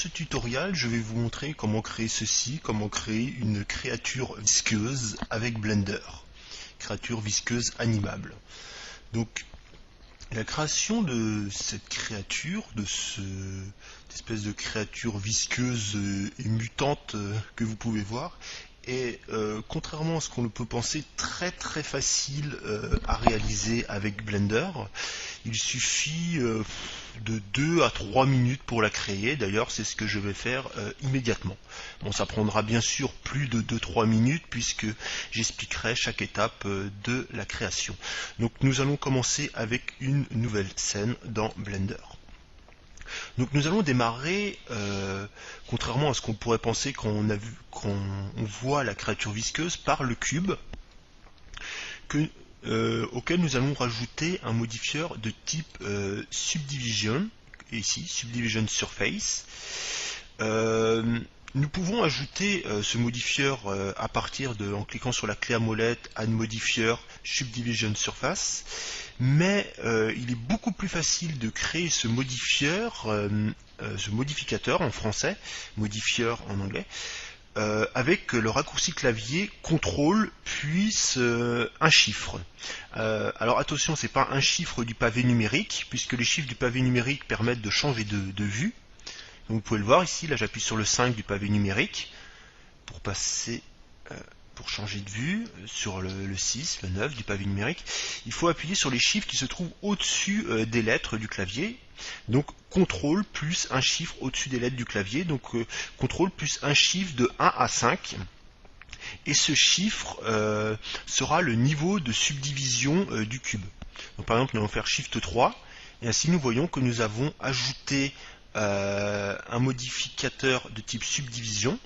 ce tutoriel, je vais vous montrer comment créer ceci, comment créer une créature visqueuse avec Blender. Créature visqueuse animable. Donc, la création de cette créature, de cette espèce de créature visqueuse et mutante que vous pouvez voir, est, contrairement à ce qu'on peut penser, très facile à réaliser avec Blender. Il suffit de 2 à 3 minutes pour la créer. D'ailleurs, c'est ce que je vais faire immédiatement. Bon, ça prendra bien sûr plus de 2-3 minutes puisque j'expliquerai chaque étape de la création. Donc nous allons commencer avec une nouvelle scène dans Blender. Donc nous allons démarrer, contrairement à ce qu'on pourrait penser quand on voit la créature visqueuse, par le cube auquel nous allons rajouter un modifieur de type Subdivision, et ici Subdivision Surface. Nous pouvons ajouter ce modifieur en cliquant sur la clé à molette Add Modifier Subdivision Surface, mais il est beaucoup plus facile de créer ce modificateur en français, modifieur en anglais, avec le raccourci clavier CTRL puis un chiffre. Alors attention, c'est pas un chiffre du pavé numérique, puisque les chiffres du pavé numérique permettent de changer de vue. Donc vous pouvez le voir ici, là j'appuie sur le 5 du pavé numérique pour passer, pour changer de vue, sur le 6, le 9 du pavé numérique. Il faut appuyer sur les chiffres qui se trouvent au-dessus des lettres du clavier. Donc CTRL plus un chiffre au-dessus des lettres du clavier, donc CTRL plus un chiffre de 1 à 5. Et ce chiffre sera le niveau de subdivision du cube. Donc par exemple, nous allons faire Shift 3, et ainsi nous voyons que nous avons ajouté un modificateur de type subdivision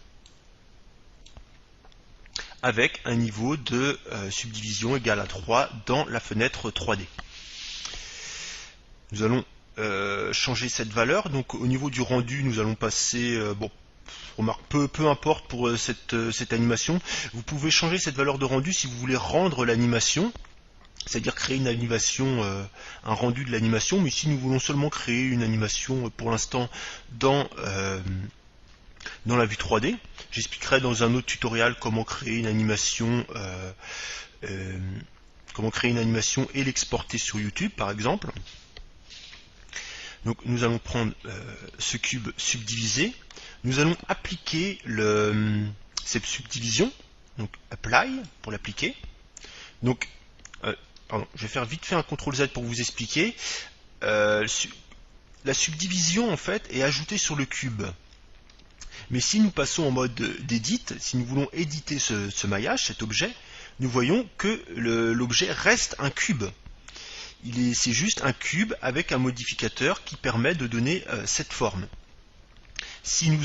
avec un niveau de subdivision égal à 3 dans la fenêtre 3D. Nous allons changer cette valeur. Donc au niveau du rendu, nous allons passer, remarque, peu importe pour cette animation, vous pouvez changer cette valeur de rendu si vous voulez rendre l'animation, c'est-à-dire créer une animation, un rendu de l'animation, mais si nous voulons seulement créer une animation pour l'instant dans la vue 3D, j'expliquerai dans un autre tutoriel comment créer une animation et l'exporter sur YouTube par exemple. Donc nous allons prendre ce cube subdivisé, nous allons appliquer cette subdivision, donc Apply pour l'appliquer. Donc je vais faire vite fait un CTRL Z pour vous expliquer. La subdivision en fait est ajoutée sur le cube. Mais si nous passons en mode d'edit, si nous voulons éditer ce maillage, cet objet, nous voyons que l'objet reste un cube. C'est juste un cube avec un modificateur qui permet de donner cette forme. Si nous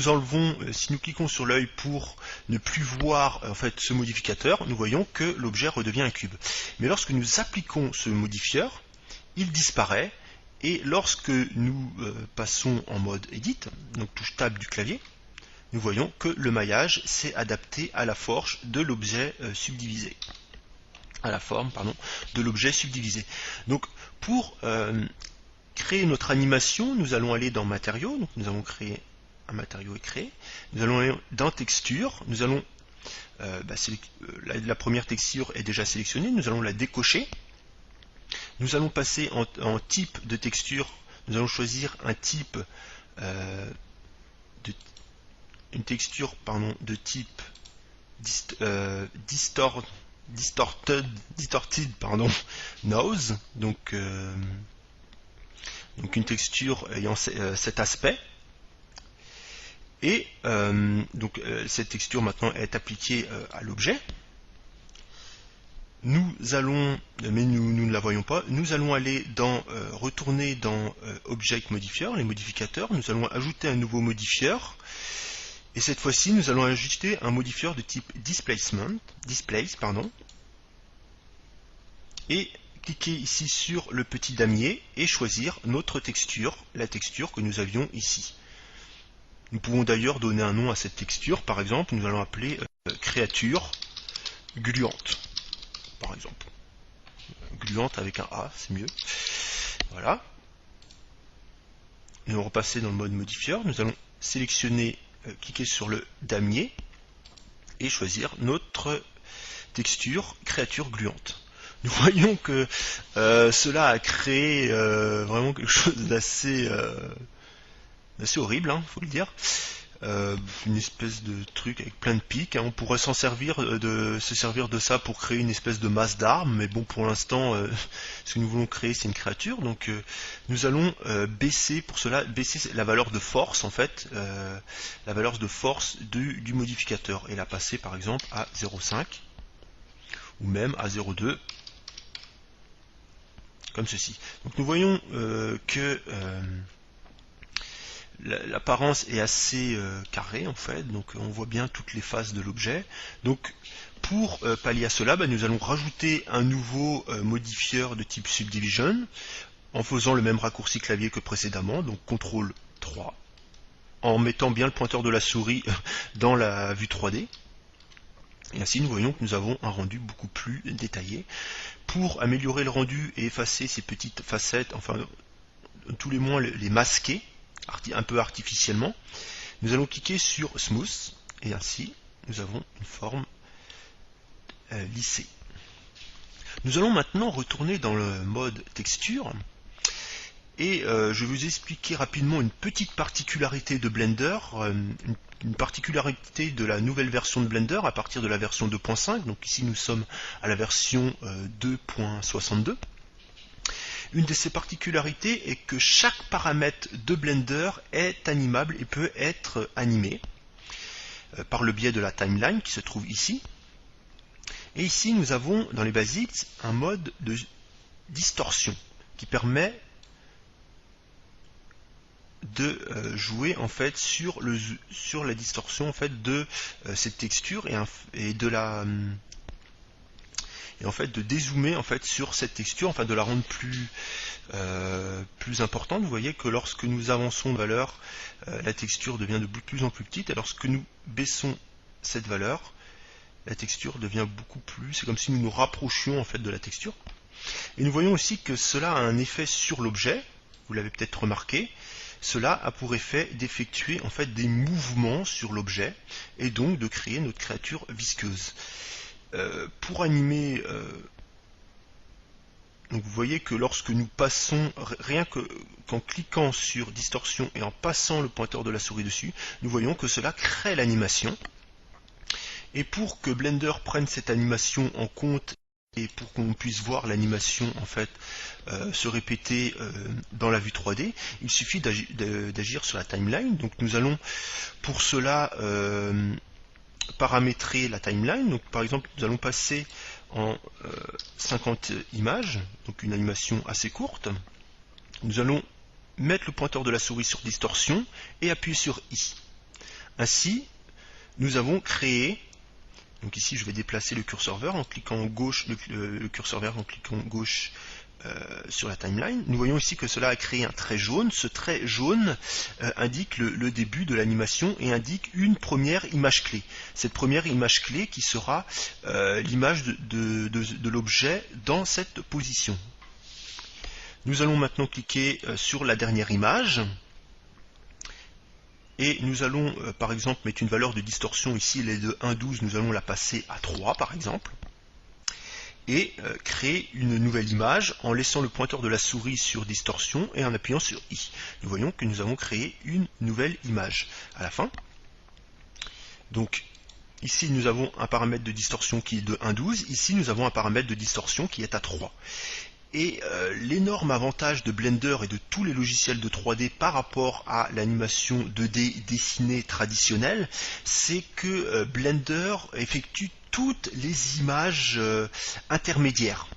cliquons sur l'œil pour ne plus voir en fait ce modificateur, nous voyons que l'objet redevient un cube. Mais lorsque nous appliquons ce modifieur, il disparaît, et lorsque nous passons en mode Edit, donc touche Tab du clavier, nous voyons que le maillage s'est adapté à la forme de l'objet subdivisé. Donc pour créer notre animation, nous allons aller dans Matériaux, donc nous allons créer un matériau est créé, nous allons aller dans Texture, nous allons la première texture est déjà sélectionnée, nous allons la décocher, nous allons passer en type de texture, nous allons choisir un type une texture de type distorted nose, donc une texture ayant cet aspect. Et cette texture maintenant est appliquée à l'objet. Nous allons, mais nous ne la voyons pas, nous allons aller retourner dans Object Modifier, les modificateurs, nous allons ajouter un nouveau modifieur, et cette fois-ci nous allons ajouter un modifieur de type Displace, et cliquer ici sur le petit damier et choisir notre texture, la texture que nous avions ici. Nous pouvons d'ailleurs donner un nom à cette texture, par exemple, nous allons appeler créature gluante, par exemple. Gluante avec un A, c'est mieux. Voilà. Nous allons repasser dans le mode modifieur, nous allons sélectionner, cliquer sur le damier et choisir notre texture créature gluante. Nous voyons que cela a créé vraiment quelque chose d'assez horrible, faut le dire. Une espèce de truc avec plein de pics. On pourrait se servir de ça pour créer une espèce de masse d'armes, mais bon, pour l'instant, ce que nous voulons créer, c'est une créature. Donc, nous allons baisser la valeur de force, en fait, la valeur de force du modificateur, et la passer, par exemple, à 0,5 ou même à 0,2. Comme ceci. Donc, nous voyons que l'apparence est assez carrée en fait, donc on voit bien toutes les faces de l'objet. Donc pour pallier à cela, nous allons rajouter un nouveau modifieur de type Subdivision en faisant le même raccourci clavier que précédemment, donc CTRL 3, en mettant bien le pointeur de la souris dans la vue 3D. Et ainsi nous voyons que nous avons un rendu beaucoup plus détaillé. Pour améliorer le rendu et effacer ces petites facettes, enfin tous les moins les masquer, un peu artificiellement, nous allons cliquer sur Smooth et ainsi nous avons une forme lissée. Nous allons maintenant retourner dans le mode texture et je vais vous expliquer rapidement une petite particularité de Blender, une particularité de la nouvelle version de Blender à partir de la version 2.5. Donc ici nous sommes à la version 2.62. Une de ces particularités est que chaque paramètre de Blender est animable et peut être animé par le biais de la timeline qui se trouve ici. Et ici, nous avons dans les basics un mode de distorsion qui permet de jouer en fait sur la distorsion en fait de cette texture et de la et en fait de dézoomer en fait sur cette texture, enfin de la rendre plus importante. Vous voyez que lorsque nous avançons de valeur, la texture devient de plus en plus petite, et lorsque nous baissons cette valeur, la texture devient beaucoup plus, c'est comme si nous nous rapprochions en fait de la texture. Et nous voyons aussi que cela a un effet sur l'objet, vous l'avez peut-être remarqué. Cela a pour effet d'effectuer en fait des mouvements sur l'objet et donc de créer notre créature visqueuse. Pour animer, donc vous voyez que lorsque nous passons, rien qu'en cliquant sur distorsion et en passant le pointeur de la souris dessus, nous voyons que cela crée l'animation. Et pour que Blender prenne cette animation en compte et pour qu'on puisse voir l'animation en fait se répéter dans la vue 3D, il suffit d'agir sur la timeline. Donc nous allons pour cela paramétrer la timeline. Donc par exemple nous allons passer en 50 images, donc une animation assez courte. Nous allons mettre le pointeur de la souris sur distorsion et appuyer sur I. Ainsi nous avons créé, donc ici je vais déplacer le curseur vert en cliquant gauche, le curseur vert en cliquant gauche sur la timeline. Nous voyons ici que cela a créé un trait jaune. Ce trait jaune indique le début de l'animation et indique une première image clé. Cette première image clé qui sera l'image de l'objet dans cette position. Nous allons maintenant cliquer sur la dernière image. Et nous allons par exemple mettre une valeur de distorsion, ici elle est de 1,12, nous allons la passer à 3 par exemple. Et créer une nouvelle image en laissant le pointeur de la souris sur distorsion et en appuyant sur I. Nous voyons que nous avons créé une nouvelle image à la fin. Donc ici nous avons un paramètre de distorsion qui est de 1,12, ici nous avons un paramètre de distorsion qui est à 3. Et l'énorme avantage de Blender et de tous les logiciels de 3D par rapport à l'animation 2D dessinée traditionnelle, c'est que Blender effectue toutes les images intermédiaires.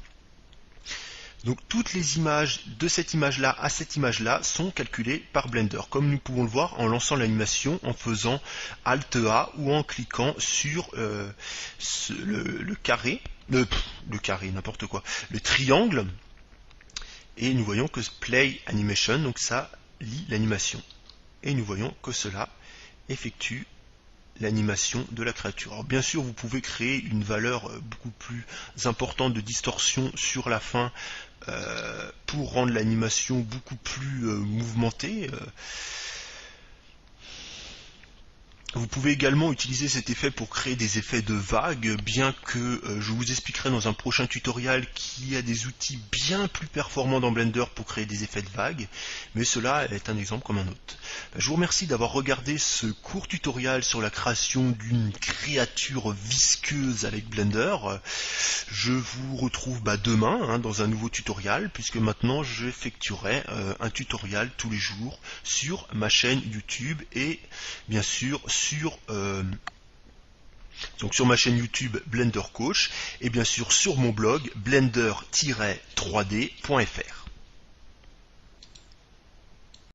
Donc toutes les images de cette image-là à cette image-là sont calculées par Blender, comme nous pouvons le voir en lançant l'animation, en faisant Alt A ou en cliquant sur le carré, n'importe quoi, le triangle. Et nous voyons que Play Animation, donc ça lit l'animation. Et nous voyons que cela effectue l'animation de la créature. Alors bien sûr, vous pouvez créer une valeur beaucoup plus importante de distorsion sur la fin pour rendre l'animation beaucoup plus mouvementée. Vous pouvez également utiliser cet effet pour créer des effets de vagues, bien que je vous expliquerai dans un prochain tutoriel qu'il y a des outils bien plus performants dans Blender pour créer des effets de vagues, mais cela est un exemple comme un autre. Je vous remercie d'avoir regardé ce court tutoriel sur la création d'une créature visqueuse avec Blender. Je vous retrouve demain dans un nouveau tutoriel, puisque maintenant j'effectuerai un tutoriel tous les jours sur ma chaîne YouTube et bien sûr sur ma chaîne YouTube Blender Coach et bien sûr sur mon blog blender-3d.fr.